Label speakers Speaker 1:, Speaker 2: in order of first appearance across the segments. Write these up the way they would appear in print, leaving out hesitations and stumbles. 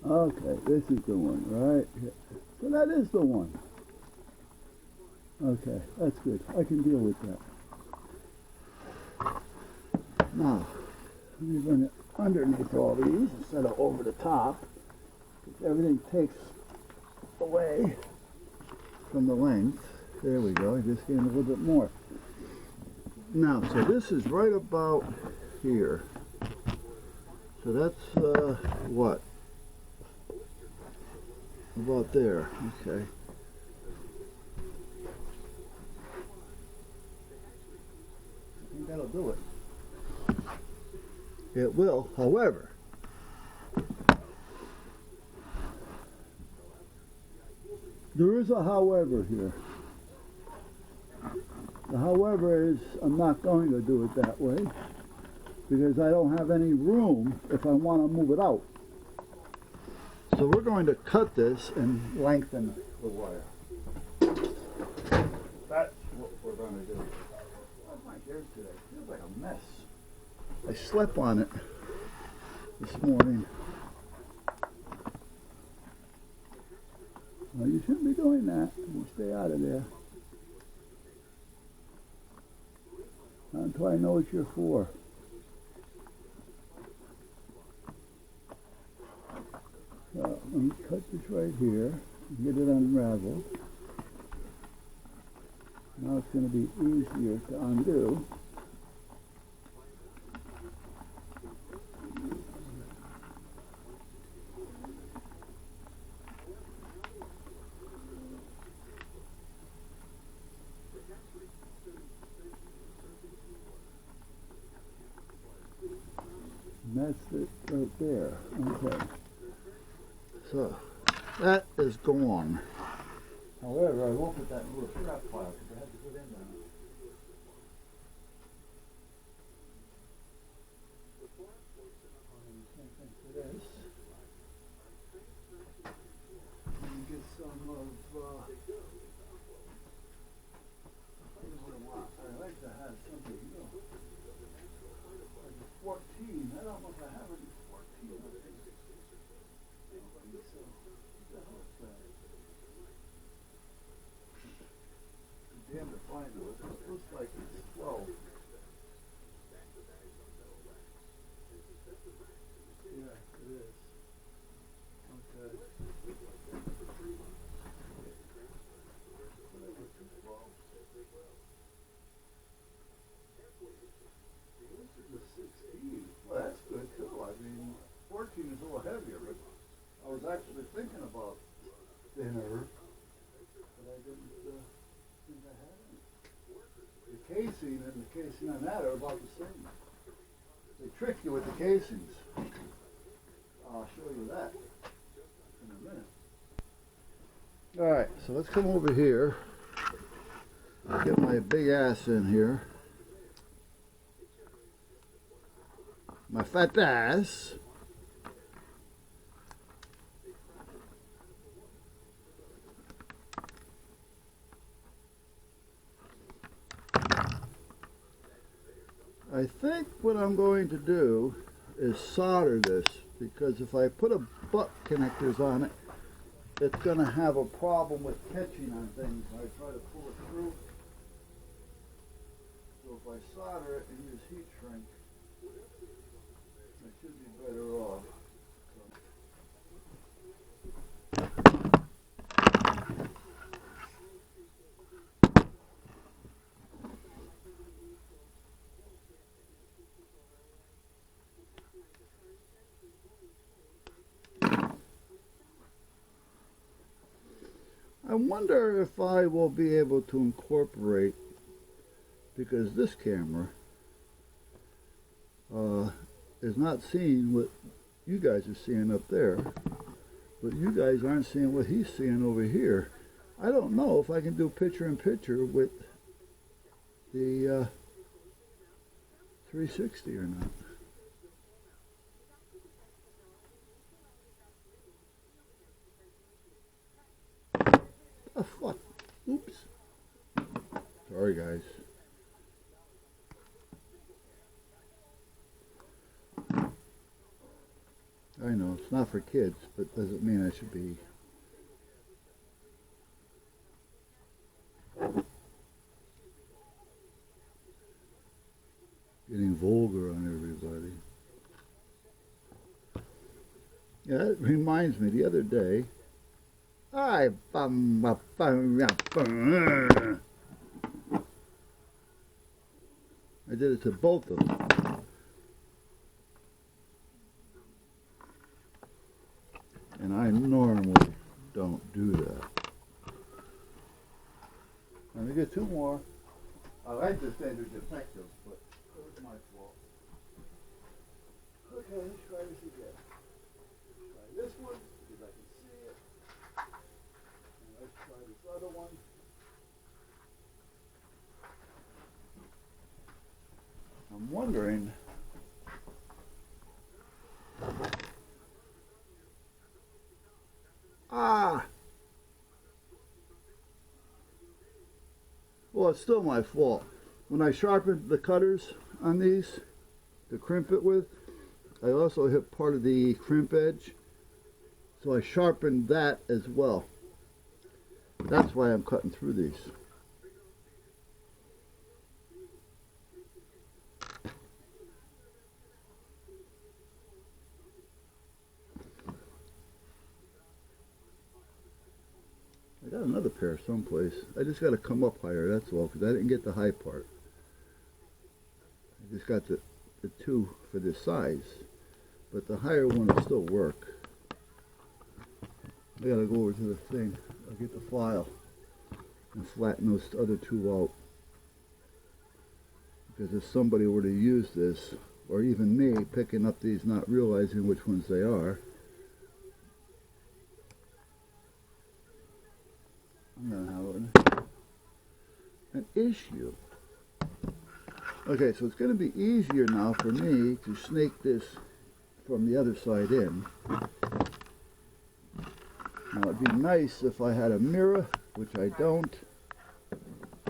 Speaker 1: Okay, this is the one, right? So that is the one. Okay, that's good. I can deal with that. Now, let me bring it underneath all these instead of over the top. Everything takes away from the length. There we go. I just gained a little bit more. Now, so this is right about here. So that's what? About there. Okay. I think that'll do it. It will, however, there is a however here. The however is I'm not going to do it that way because I don't have any room if I want to move it out. So we're going to cut this and lengthen the wire. That's what we're going to do. How's my hair today? It feels like a mess. I slept on it this morning. Well, you shouldn't be doing that. You stay out of there. Not until I know what you're for. So let me cut this right here and get it unraveled. Now it's going to be easier to undo. And that's it right there. Okay. So that is gone. However, I won't put that in a little scrap pile because I have to put in there. Same thing for this. And get some of I like to have something, you know, like a 14. I don't know if I have any 14 of these. So, what the hell is that? Damn to find it. It looks like it's 12. Yeah, it is. Okay. This is a 16. Well, that's good too. I mean, 14 is a little heavier, but I was actually thinking about thinner, but I didn't think I had any. The casing and the casing on that are about the same. They trick you with the casings. I'll show you that in a minute. Alright, so let's come over here. Get my big ass in here. My fat ass. I think what I'm going to do is solder this, because if I put a butt connectors on it, it's going to have a problem with catching on things when I try to pull it through. So if I solder it and use heat shrink, I should be better off. I wonder if I will be able to incorporate, because this camera is not seeing what you guys are seeing up there, but you guys aren't seeing what he's seeing over here. I don't know if I can do picture-in-picture with the 360 or not. Oh, fuck. Oops. Sorry, guys. I know, It's not for kids, but doesn't mean I should be getting vulgar on everybody. Yeah, it reminds me, the other day, I did it to both of them. And I normally don't do that. Let me get two more. I like to say they're defective, but it was my fault. Okay, let's try this again. Try this one, because I can see it. And let's try this other one. I'm wondering, well, it's still my fault. When I sharpened the cutters on these to crimp it with, I also hit part of the crimp edge, so I sharpened that as well. That's why I'm cutting through these. I got another pair someplace. I just got to come up higher, that's all, because I didn't get the high part. I just got the two for this size, but the higher one will still work. I got to go over to the thing. I'll get the file and flatten those other two out. Because if somebody were to use this, or even me picking up these not realizing which ones they are, I'm going to have an issue. Okay, so it's going to be easier now for me to snake this from the other side in. Now it'd be nice if I had a mirror, which I don't,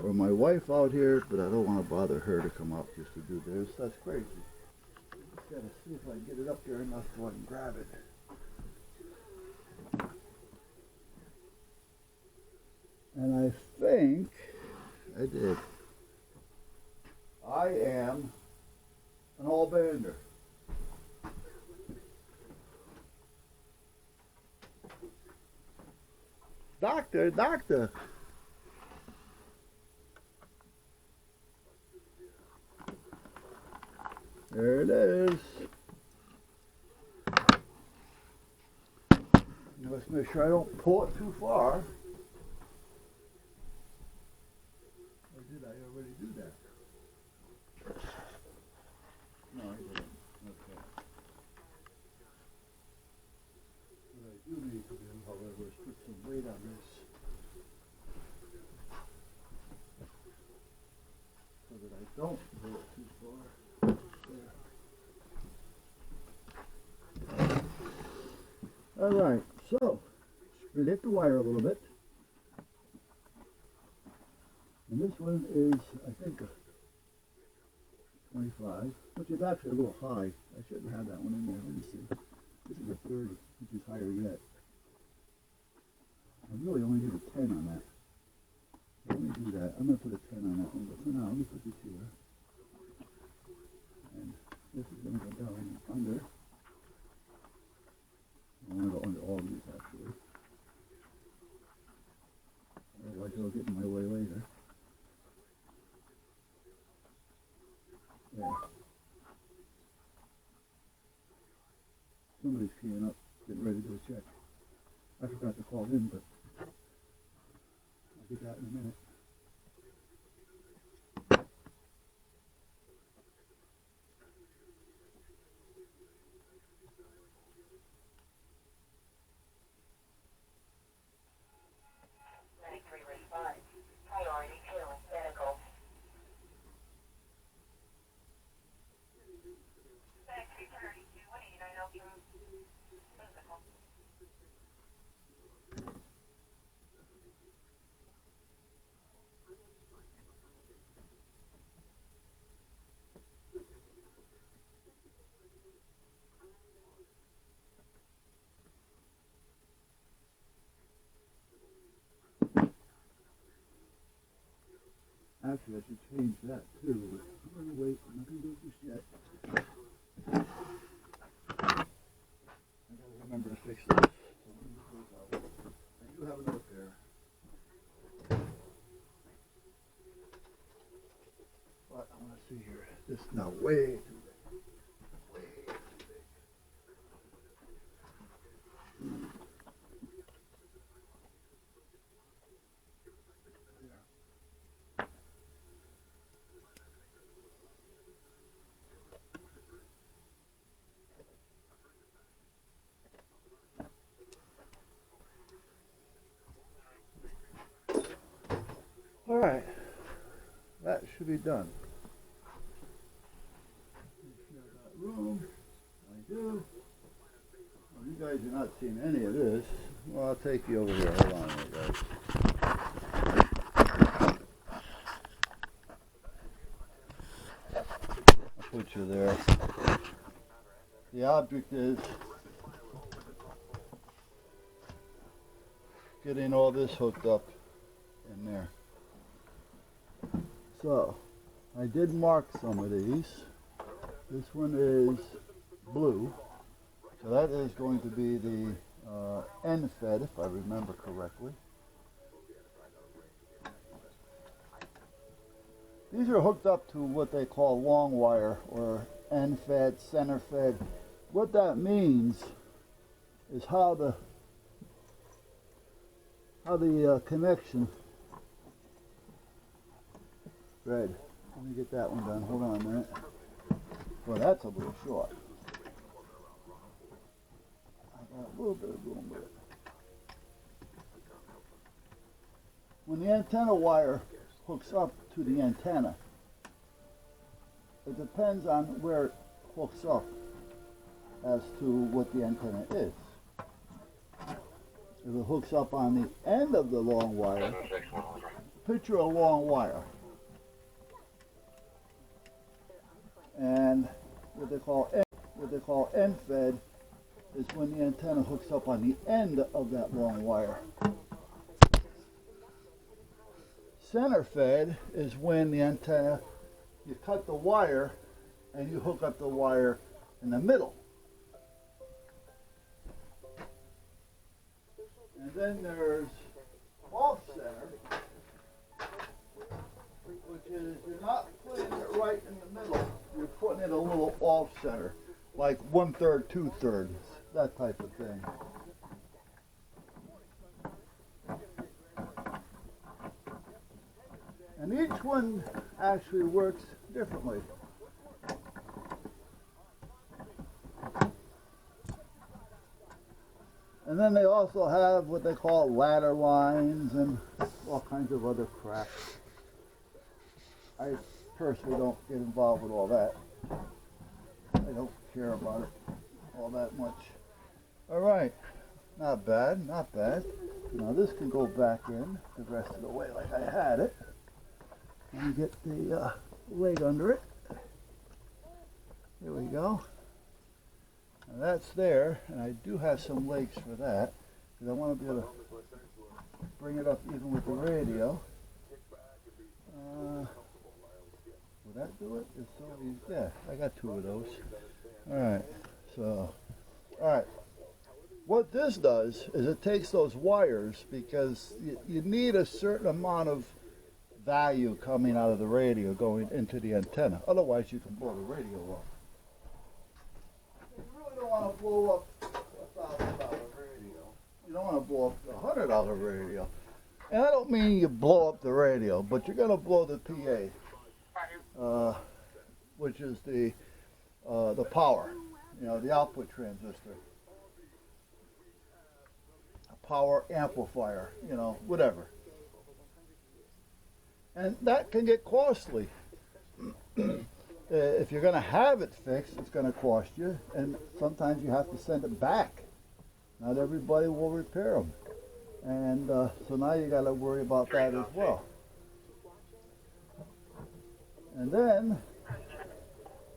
Speaker 1: or my wife out here, but I don't want to bother her to come up just to do this. That's crazy. Just got to see if I can get it up there enough so I can grab it. And I think I did. I am an all-bander. Doctor, doctor. There it is. Now let's make sure I don't pull it too far. Or did I already do that? No, I didn't. Okay. What I do need to do, however, is put some weight on this so that I don't pull it too far. There. All right, so split the wire a little bit. And this one is, I think, 25, which is actually a little high. I shouldn't have that one in there. Let me see. This is a 30, which is higher yet. I really only need a 10 on that. Let me do that. I'm going to put a 10 on that one, but for now, let me put this here. And this is going to go down under. I want to go under all these, actually. Otherwise, it'll get in my way later. There. Somebody's keying up, getting ready to do a check. I forgot to call in, but I'll get that in a minute. Actually, I should change that too. But I'm gonna wait. I'm not gonna do it just yet. I gotta remember to fix this. So let me just close out. I do have another pair. But I want to see here. This is now way too big. Way too big. All right, that should be done. Make sure I got room. I do. Well, you guys are not seeing any of this. Well, I'll take you over here. Hold on a minute, guys. I'll put you there. The object is getting all this hooked up in there. So, I did mark some of these. This one is blue. So that is going to be the end fed, if I remember correctly. These are hooked up to what they call long wire, or end fed, center fed. What that means is how the connection. Red. Let me get that one done. Hold on a minute. Well, that's a little short. I got a little bit of room with it. When the antenna wire hooks up to the antenna, it depends on where it hooks up as to what the antenna is. If it hooks up on the end of the long wire, picture a long wire. And what they call end fed is when the antenna hooks up on the end of that long wire. Center fed is when the antenna, you cut the wire and you hook up the wire in the middle. And then there's off center, which is you're not putting it right in the middle. You're putting it a little off center, like 1/3, 2/3, that type of thing. And each one actually works differently. And then they also have what they call ladder lines and all kinds of other crap. I personally don't get involved with all that. I don't care about it all that much. All right, not bad, not bad. Now this can go back in the rest of the way like I had it. And get the leg under it. There we go. Now that's there, and I do have some legs for that, because I want to be able to bring it up even with the radio. Will that do it? It's so easy. Yeah, I got 2 of those. Alright, so, alright. What this does is it takes those wires, because you need a certain amount of value coming out of the radio going into the antenna. Otherwise, you can blow the radio off. You really don't want to blow up a $1,000 radio. You don't want to blow up a $100 radio. And I don't mean you blow up the radio, but you're going to blow the PA, which is the power, the output transistor, a power amplifier, whatever. And that can get costly. If you're going to have it fixed, it's going to cost you, and sometimes you have to send it back. Not everybody will repair them. And so now you got to worry about that as well. And then,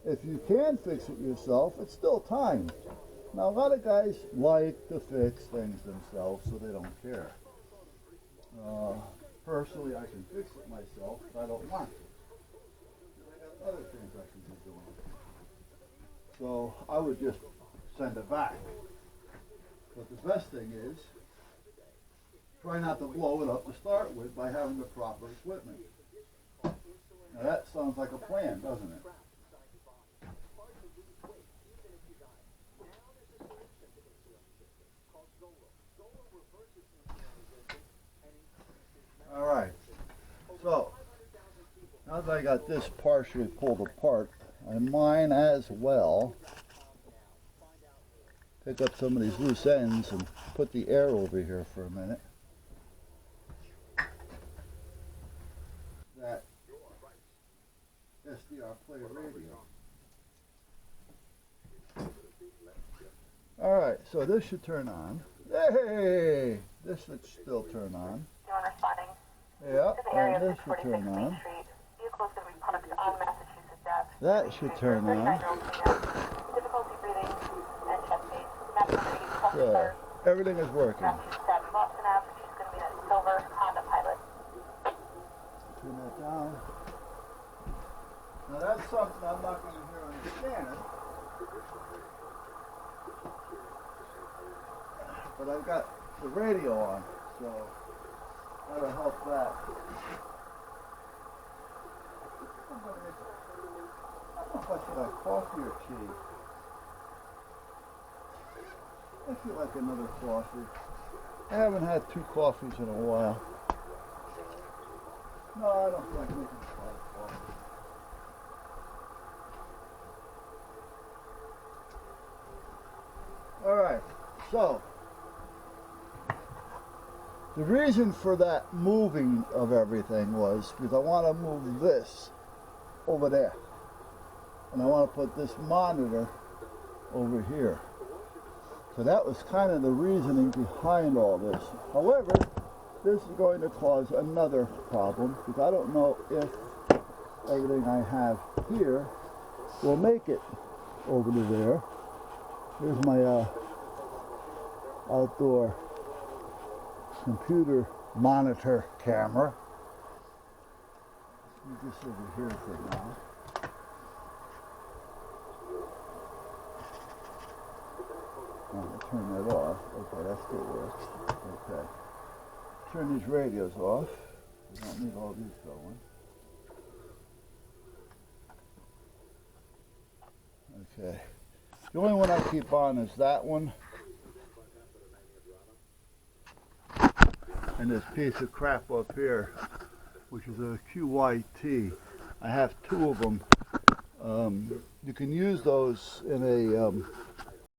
Speaker 1: if you can fix it yourself, it's still time. Now, a lot of guys like to fix things themselves, so they don't care. personally I can fix it myself, but I don't want to. Because I got other things I can be doing. So I would just send it back. But the best thing is, try not to blow it up to start with by having the proper equipment. Now that sounds like a plan, doesn't it? Alright, so now that I got this partially pulled apart, I might as well pick up some of these loose ends and put the air over here for a minute. That SDR player radio. Alright, so this should turn on. Hey! This should still turn on. Yeah, and this should turn on. That should turn on. So, everything is working. Turn that down. Now that's something I'm not going to hear on the scanner. But I've got the radio on, so that'll help that. I don't know if I should have coffee or tea. I feel like another coffee. I haven't had 2 coffees in a while. No, I don't feel like making a pot of coffee. Alright, so the reason for that moving of everything was because I want to move this over there. And I want to put this monitor over here. So that was kind of the reasoning behind all this. However, this is going to cause another problem because I don't know if everything I have here will make it over to there. Here's my outdoor computer monitor camera. Let's move this over here for now. I'll turn that off. Okay, that still works. Okay. Turn these radios off. We don't need all these going. Okay. The only one I keep on is that one. And this piece of crap up here, which is a QYT. I have 2 of them. You can use those in a